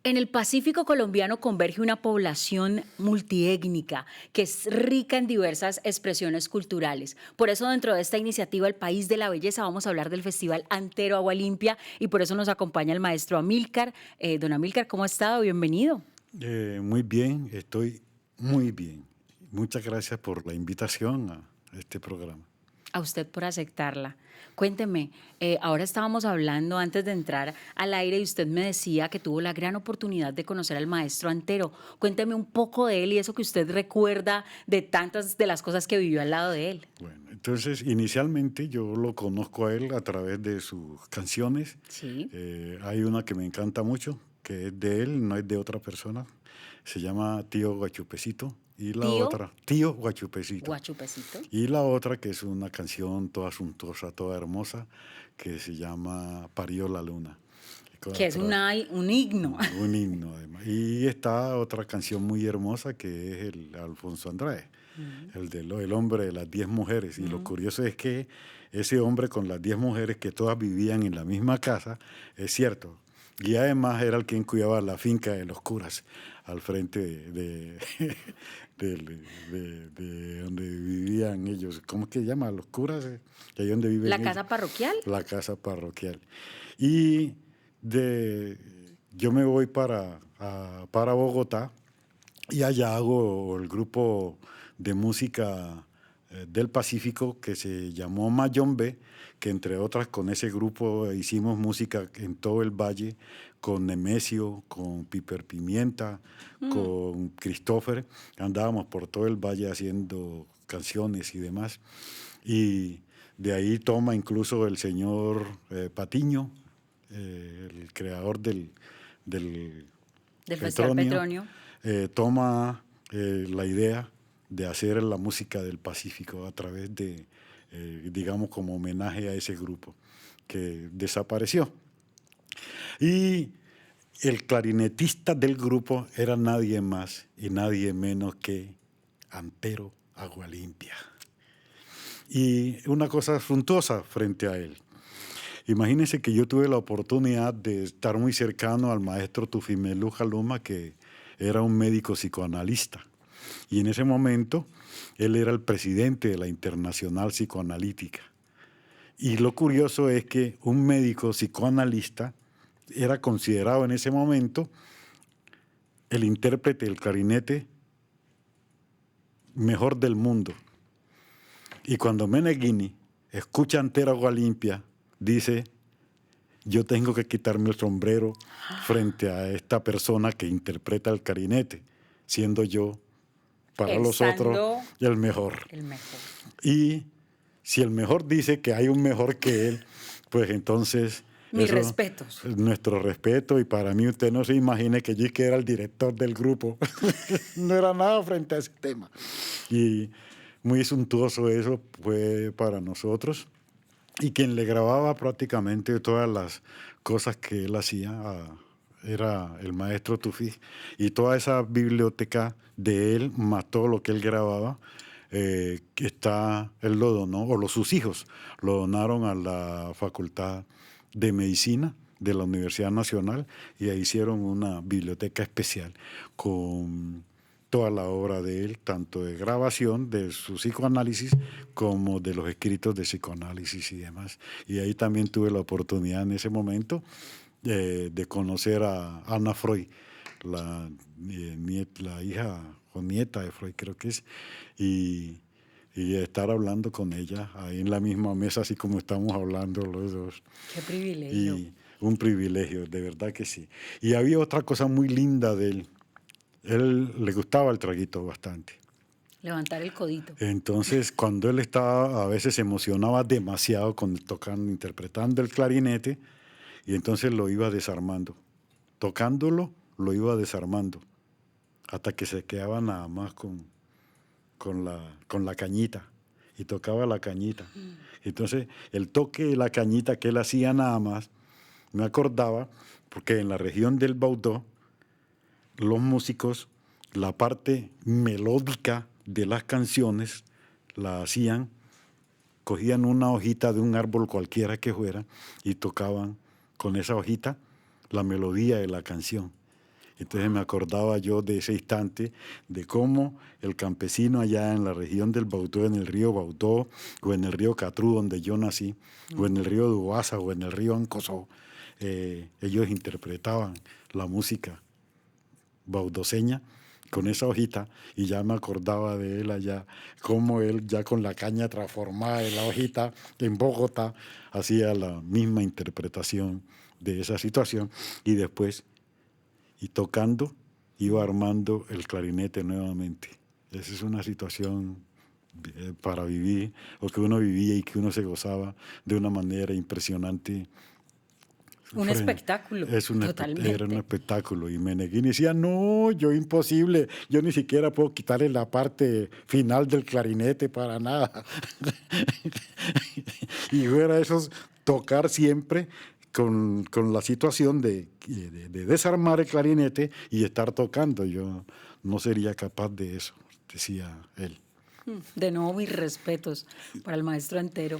En el Pacífico colombiano converge una población multiétnica que es rica en diversas expresiones culturales. Por eso, dentro de esta iniciativa El País de la Belleza, vamos a hablar del Festival Antero Agua Limpia y por eso nos acompaña el maestro Amílcar. Don Amílcar, ¿cómo ha estado? Bienvenido. Muy bien, estoy muy bien. Muchas gracias por la invitación a este programa. A usted por aceptarla. Cuénteme, ahora estábamos hablando antes de entrar al aire y usted me decía que tuvo la gran oportunidad de conocer al maestro Antero. Cuénteme un poco de él y eso que usted recuerda de tantas de las cosas que vivió al lado de él. Bueno, entonces inicialmente yo lo conozco a él a través de sus canciones. Sí, Hay una que me encanta mucho, que es de él, no es de otra persona. Se llama Tío Guachupecito. Y la tío otra, Tío Guachupecito. Guachupecito, Y la otra, que es una canción toda suntuosa, toda hermosa, que se llama Parió la Luna. que es un himno. Un himno, además. Y está otra canción muy hermosa que es el Alfonso Andrade, el hombre de las 10 mujeres. Y lo Ujú. curioso es que ese hombre con las 10 mujeres que todas vivían en la misma casa, es cierto. Y además era el quien cuidaba la finca de los curas al frente de donde vivían ellos. ¿Cómo es que se llama? Los curas, que ahí donde viven La ellos. casa parroquial. La casa parroquial. Y de, yo me voy para Bogotá y allá hago el grupo de música del Pacífico que se llamó Mayombe, que entre otras con ese grupo hicimos música en todo el valle, con Nemesio, con Piper Pimienta, Mm, con Christopher, andábamos por todo el valle haciendo canciones y demás. Y de ahí toma incluso el señor Patiño, el creador del del Festival Petronio, Petronio. toma la idea de hacer la música del Pacífico a través de, digamos, como homenaje a ese grupo que desapareció. Y el clarinetista del grupo era nadie más y nadie menos que Antero Agualimpia. Y una cosa suntuosa frente a él. Imagínense que yo tuve la oportunidad de estar muy cercano al maestro Tufimelu Jaluma, que era un médico psicoanalista. Y en ese momento él era el presidente de la Internacional Psicoanalítica. Y lo curioso es que un médico psicoanalista era considerado en ese momento el intérprete del clarinete mejor del mundo. Y cuando Meneghini escucha Antero Agua Limpia, dice: yo tengo que quitarme el sombrero frente a esta persona que interpreta el clarinete, siendo yo, para los otros, Estando el mejor. el mejor. Y si el mejor dice que hay un mejor que él, pues entonces Mis eso respetos. es nuestro respeto. Y para mí usted no se imagine que yo que era el director del grupo. No era nada frente a ese tema. Y muy suntuoso eso fue para nosotros. Y quien le grababa prácticamente todas las cosas que él hacía era el maestro Tufí. Y toda esa biblioteca de él, más todo lo que él grababa, él lo donó, sus hijos lo donaron a la Facultad de Medicina de la Universidad Nacional y ahí hicieron una biblioteca especial con toda la obra de él, tanto de grabación de su psicoanálisis como de los escritos de psicoanálisis y demás. Y ahí también tuve la oportunidad en ese momento de conocer a Ana Freud, la, la hija o nieta de Freud creo que es, y, y estar hablando con ella ahí en la misma mesa, así como estamos hablando los dos. Qué privilegio. Y un privilegio, de verdad que sí. Y había otra cosa muy linda de él. Él le gustaba el traguito bastante. Levantar el codito. Entonces, cuando él estaba, a veces se emocionaba demasiado con tocando, interpretando el clarinete, y entonces lo iba desarmando. Tocándolo, lo iba desarmando, hasta que se quedaba nada más con la cañita, y tocaba la cañita. Entonces, el toque de la cañita que él hacía nada más, me acordaba, porque en la región del Baudó, los músicos, la parte melódica de las canciones la hacían, cogían una hojita de un árbol cualquiera que fuera y tocaban con esa hojita la melodía de la canción. Entonces me acordaba yo de ese instante, de cómo el campesino allá en la región del Bautó, en el río Bautó, o en el río Catrú, donde yo nací, o en el río Duasa, o en el río Ancosó, ellos interpretaban la música baudoseña con esa hojita, y ya me acordaba de él allá, cómo él ya con la caña transformada en la hojita en Bogotá hacía la misma interpretación de esa situación, y después, y tocando, iba armando el clarinete nuevamente. Esa es una situación para vivir, o que uno vivía y que uno se gozaba de una manera impresionante. Un espectáculo, Era un totalmente. espectáculo. Y Meneghini decía, no, yo imposible, yo ni siquiera puedo quitarle la parte final del clarinete para nada. Y era eso, tocar siempre con la situación de desarmar el clarinete y estar tocando. Yo no sería capaz de eso, decía él. De nuevo, mis respetos para el maestro Antero.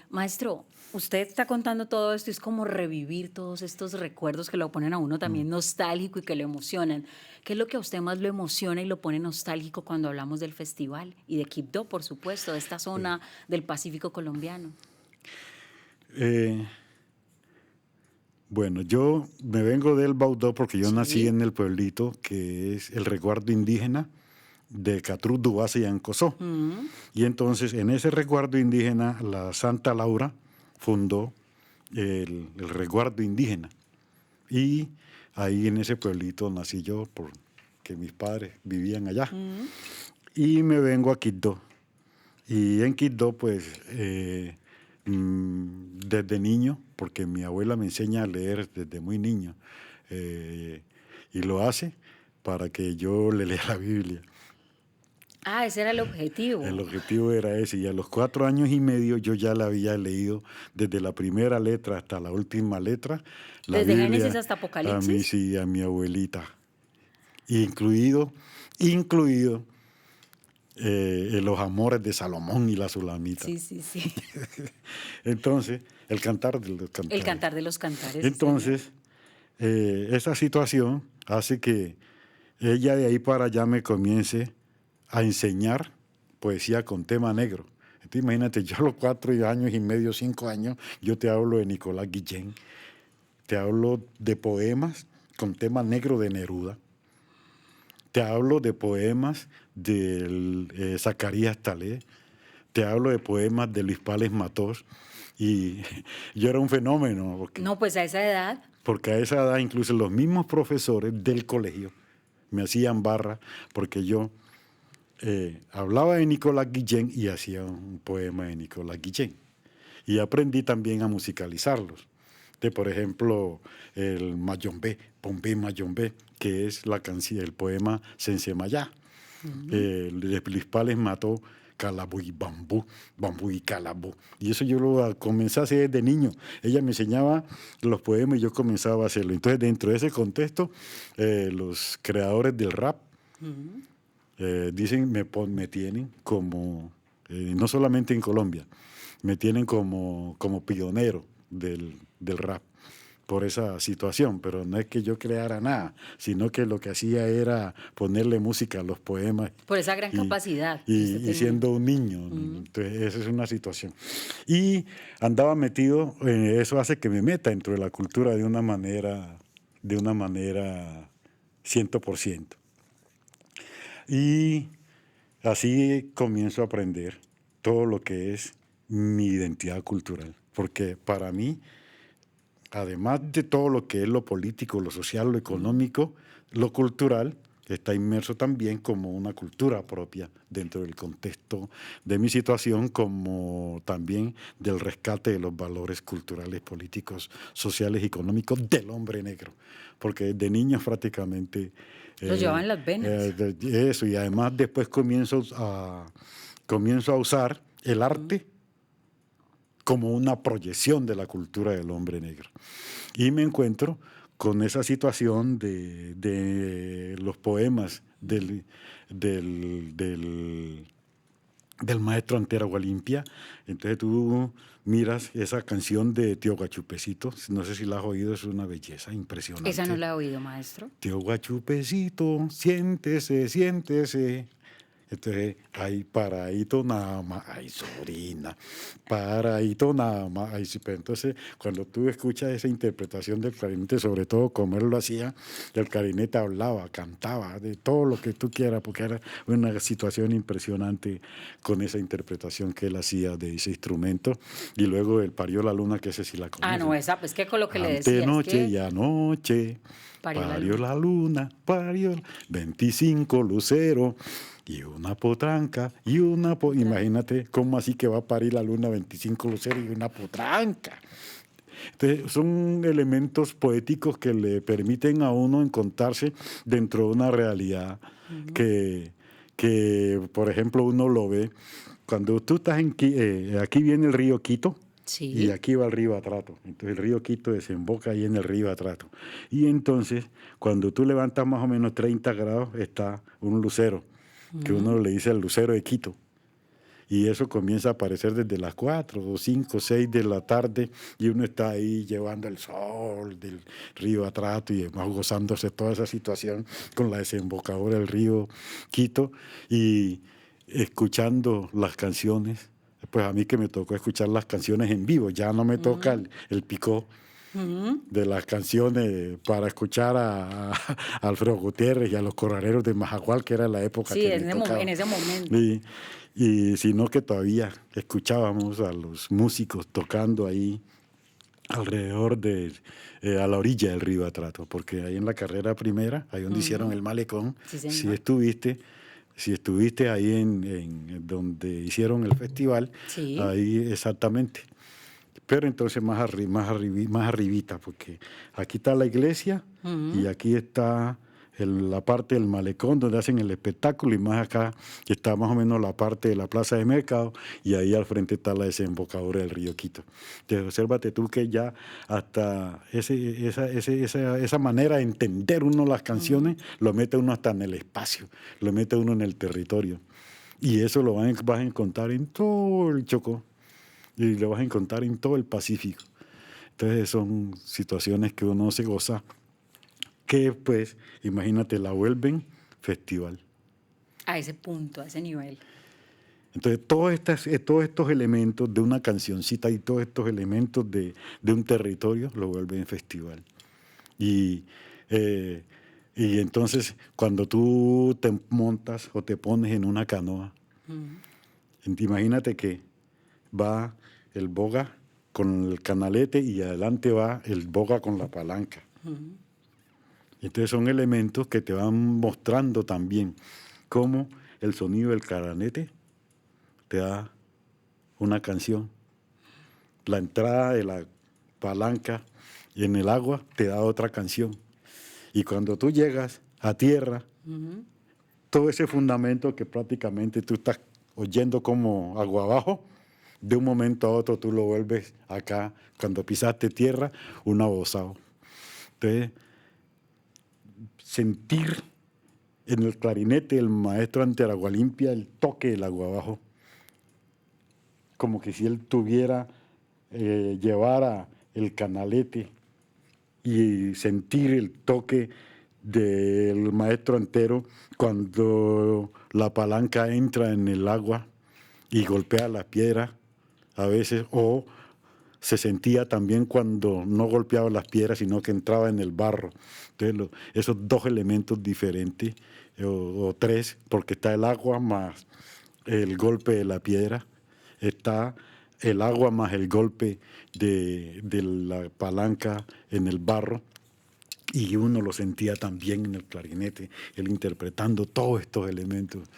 Maestro, usted está contando todo esto y es como revivir todos estos recuerdos que lo ponen a uno también nostálgico y que lo emocionan. ¿Qué es lo que a usted más lo emociona y lo pone nostálgico cuando hablamos del festival? Y de Quibdó, por supuesto, de esta zona del Pacífico colombiano. Eh, Bueno, yo me vengo del Baudó porque yo nací Sí. en el pueblito que es el resguardo indígena de Catrú, Dubasa y Ancosó. Mm. Y entonces en ese resguardo indígena la Santa Laura fundó el resguardo indígena. Y ahí en ese pueblito nací yo porque mis padres vivían allá. Y me vengo a Quibdó. Y en Quibdó, pues, desde niño, porque mi abuela me enseña a leer desde muy niño, y lo hace para que yo le lea la Biblia. Ah, ese era el El objetivo. objetivo era ese, y a los 4 años y medio yo ya la había leído desde la primera letra hasta la última letra, la Desde Génesis Biblia, hasta a mí Apocalipsis. sí, a mi abuelita, incluido los amores de Salomón y la Sulamita. Sí, sí, sí. Entonces, el cantar de los El cantares. cantar de los cantares, sí, señor. Entonces, esa situación hace que ella de ahí para allá me comience a enseñar poesía con tema negro. Entonces, imagínate, yo a los 4 años y medio, 5 años, yo te hablo de Nicolás Guillén, te hablo de poemas con tema negro de Neruda, te hablo de poemas de Zacarías Talé, te hablo de poemas de Luis Pales Matós, y yo era un fenómeno, No, pues a esa edad. porque a esa edad incluso los mismos profesores del colegio me hacían barra porque yo hablaba de Nicolás Guillén y hacía un poema de Nicolás Guillén. Y aprendí también a musicalizarlos. Por ejemplo, el Mayombe, Pompé Mayombe, que es la canción, el poema Sensemayá. Luis Pales mató Calabú y Bambú, Bambú y Calabú. Y eso yo lo comencé a hacer desde niño. Ella me enseñaba los poemas y yo comenzaba a hacerlo. Entonces, dentro de ese contexto, los creadores del rap dicen, me tienen como, no solamente en Colombia, me tienen como pionero del rap por esa situación, pero no es que yo creara nada, sino que lo que hacía era ponerle música a los poemas Por esa gran y, capacidad que y- usted y tenía. siendo un niño. Entonces, esa es una situación. Y andaba metido, eso hace que me meta dentro de la cultura de una manera 100%. Y así comienzo a aprender todo lo que es mi identidad cultural, porque para mí, además de todo lo que es lo político, lo social, lo económico, lo cultural está inmerso también como una cultura propia dentro del contexto de mi situación, como también del rescate de los valores culturales, políticos, sociales y económicos del hombre negro, porque de niños prácticamente Lo llevaba en las venas. eso, y además después comienzo a usar el arte como una proyección de la cultura del hombre negro. Y me encuentro con esa situación de los poemas del del maestro Anteragua Limpia. Entonces tú miras esa canción de Tío Guachupecito, no sé si la has oído, es una belleza impresionante. Esa no la he oído, maestro. Tío Guachupecito, siéntese, siéntese. Entonces, ay, paraíto nada más, ay, sobrina, paraíto nada más, ay, sí. Pero entonces, cuando tú escuchas esa interpretación del clarinete, sobre todo como él lo hacía, el clarinete hablaba, cantaba, de todo lo que tú quieras, porque era una situación impresionante con esa interpretación que él hacía de ese instrumento. Y luego el Parió la Luna, que ese sí la Ah, no, conoce. esa, pues que con lo que le decía, es Antenoche y que anoche, parió la parió luna. la luna, parió 25 luceros y una potranca y una... Imagínate cómo así que va a parir la luna 25 luceros y una potranca. Entonces, son elementos poéticos que le permiten a uno encontrarse dentro de una realidad que, por ejemplo, uno lo ve. Cuando tú estás aquí viene el río Quito, y Sí. aquí va el río Atrato. Entonces el río Quito desemboca ahí en el río Atrato. Y entonces, cuando tú levantas más o menos 30 grados, está un lucero, que uno le dice el lucero de Quito. Y eso comienza a aparecer desde las 4 o 5, 6 de la tarde y uno está ahí llevando el sol del río Atrato y además gozándose toda esa situación con la desembocadura del río Quito y escuchando las canciones. Pues a mí que me tocó escuchar las canciones en vivo, ya no me toca el picó de las canciones para escuchar a Alfredo Gutiérrez y a los corraleros de Majagual, que era la época Sí, que me tocaba. en ese momento. Y sino que todavía escuchábamos a los músicos tocando ahí alrededor a la orilla del río Atrato, porque ahí en la carrera primera, ahí donde hicieron el malecón, Sí, si señor. estuviste ahí en donde hicieron el festival, Sí. ahí exactamente. Pero entonces más arribita, porque aquí está la iglesia y aquí está la parte del malecón donde hacen el espectáculo y más acá está más o menos la parte de la plaza de mercado y ahí al frente está la desembocadura del río Quito. Entonces, obsérvate tú que ya hasta esa manera de entender uno las canciones lo mete uno hasta en el espacio, lo mete uno en el territorio. Y eso lo vas a encontrar en todo el Chocó. Y lo vas a encontrar en todo el Pacífico. Entonces son situaciones que uno se goza, que pues, imagínate, la vuelven festival. A ese punto, a ese nivel. Entonces todos estos elementos de una cancioncita y todos estos elementos de un territorio lo vuelven festival. Y entonces cuando tú te montas o te pones en una canoa, imagínate que va el boga con el canalete y adelante va el boga con la palanca. Entonces son elementos que te van mostrando también cómo el sonido del canalete te da una canción. La entrada de la palanca en el agua te da otra canción. Y cuando tú llegas a tierra, todo ese fundamento que prácticamente tú estás oyendo como agua abajo, de un momento a otro tú lo vuelves acá, cuando pisaste tierra, un abosado. Entonces, sentir en el clarinete el maestro Anteragua Limpia el toque del agua abajo, como que si él llevara el canalete y sentir el toque del maestro Antero cuando la palanca entra en el agua y golpea la piedra a veces, o se sentía también cuando no golpeaba las piedras, sino que entraba en el barro. Entonces, esos dos elementos diferentes, o tres, porque está el agua más el golpe de la piedra, está el agua más el golpe de la palanca en el barro, y uno lo sentía también en el clarinete, él interpretando todos estos elementos,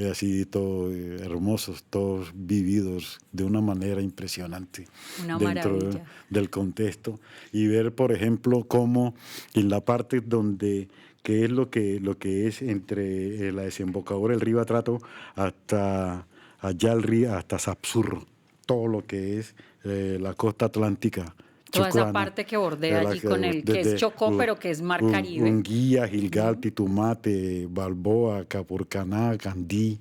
así todos hermosos, todos vividos de una manera impresionante Una dentro maravilla. del contexto. Y ver, por ejemplo, cómo en la parte donde, que es lo que es entre la desembocadura del río Atrato hasta allá el río, hasta Sapsurro, todo lo que es la costa atlántica Toda esa chocuana, parte que bordea allí con el, que es desde Chocó, pero que es Mar Caribe. Unguía, Gilgal, Titumate, Balboa, Capurcaná, Candí,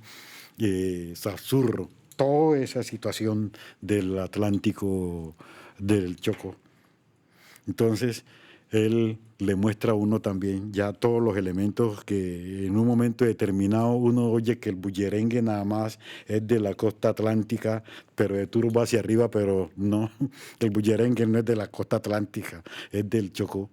Sarzurro, toda esa situación del Atlántico, del Chocó. Entonces, él le muestra a uno también ya todos los elementos que en un momento determinado uno oye que el bullerengue nada más es de la costa atlántica, pero de Turbo hacia arriba, pero no, el bullerengue no es de la costa atlántica, es del Chocó.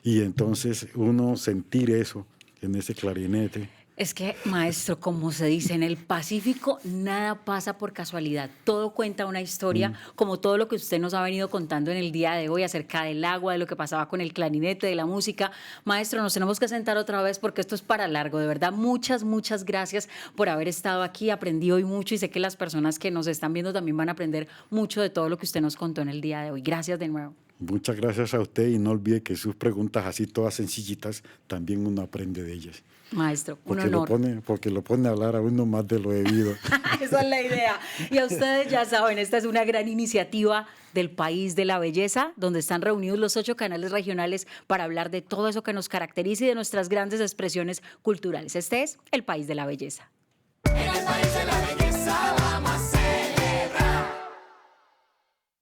Y entonces uno sentir eso en ese clarinete. Es que, maestro, como se dice, en el Pacífico nada pasa por casualidad, todo cuenta una historia, como todo lo que usted nos ha venido contando en el día de hoy acerca del agua, de lo que pasaba con el clarinete, de la música. Maestro, nos tenemos que sentar otra vez porque esto es para largo, de verdad, muchas gracias por haber estado aquí, aprendí hoy mucho y sé que las personas que nos están viendo también van a aprender mucho de todo lo que usted nos contó en el día de hoy. Gracias de nuevo. Muchas gracias a usted y no olvide que sus preguntas así todas sencillitas, también uno aprende de ellas. Maestro, un Porque honor. porque lo pone a hablar a uno más de lo debido. Esa es la idea. Y a ustedes ya saben, esta es una gran iniciativa del País de la Belleza, donde están reunidos los 8 canales regionales para hablar de todo eso que nos caracteriza y de nuestras grandes expresiones culturales. Este es el País de la Belleza. En el país de la belleza.